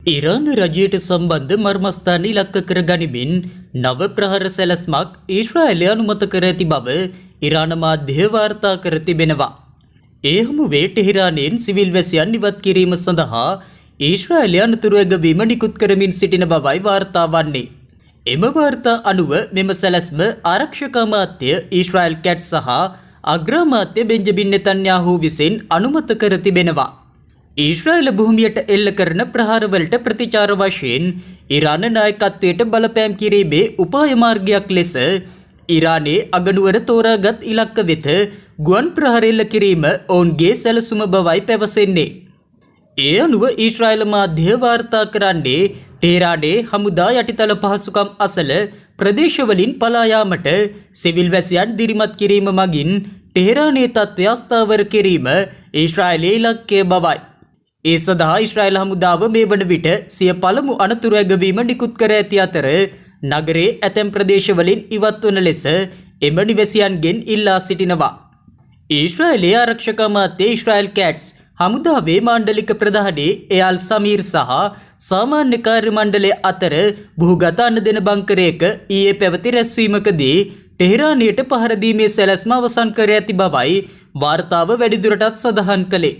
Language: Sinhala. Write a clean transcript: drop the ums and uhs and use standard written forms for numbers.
ඉරාන රජයට සම්බන්ධ මර්මස්ථාන ඉලක්ක කර ගනිමින් නව ප්‍රහාර සැලැස්මක් ඊශ්‍රායලය අනුමත කර ඇති බව ඉරාන මාධ්‍ය වාර්තා කර තිබෙනවා. ඒ හමුවේ ටෙහෙරානයෙන් සිවිල් වැසියන් ඉවත් කිරීම සඳහා ඊශ්‍රායලය අනතුරු ඇගවීම නිකුත් කරමින් සිටින බවයි වාර්තා වන්නේ. එම වාර්තා අනුව මෙම සැලැස්ම ආරක්ෂක අමාත්‍ය ඊශ්‍රායල් කැට් සහ අග්‍රාමාත්‍ය බෙන්ජමින් නෙතන්යාහු විසින් අනුමත කර තිබෙනවා. ඊශ්‍රායල භූමියට එල්ල කරන ප්‍රහාරවලට ප්‍රතිචාර වශයෙන් ඉරාන නායකත්වයට බලපෑම් කිරීමේ උපාය මාර්ගයක් ලෙස ඉරානයේ අගනුවර තෝරාගත් ඉලක්ක වෙත ගුවන් ප්‍රහාර එල්ල කිරීම ඔවුන්ගේ සැලසුම බවයි පැවසෙන්නේ. ඒ අනුව ඊශ්‍රායල මාධ්‍ය වාර්තා කරන්නේ ටෙහෙරානයේ හමුදා යටිතල පහසුකම් අසල ප්‍රදේශවලින් පලා යාමට සිවිල් වැසියන් දිරිමත් කිරීම මගින් ටෙහෙරානයේ තත්ත්වය අස්ථාවර කිරීම ඊශ්‍රායලයේ ඉලක්කය බවයි. ඒ සඳහා ඊශ්‍රායල් හමුදාව මේ වන විට සිය පළමු අනතුරු ඇගවීම නිකුත් කර ඇති අතර නගරයේ ඇතැම් ප්‍රදේශවලින් ඉවත් වන ලෙස එම නිවැසියන්ගෙන් ඉල්ලා සිටිනවා. ඊශ්‍රායලයේ ආරක්ෂක අමාත්‍ය ඊශ්‍රායල් කැට්ස් හමුදාවේ මාණ්ඩලික ප්‍රධානී එයාල් සමීර් සහ සාමාන්‍ය කාර්ය මණ්ඩලය අතර භූගත අනදෙන බංකරයක ඊයේ පැවති රැස්වීමකදී ටෙහෙරානයට පහර දීමේ සැලැස්ම අවසන් කර ඇති බවයි වාර්තාව වැඩිදුරටත් සඳහන් කළේ.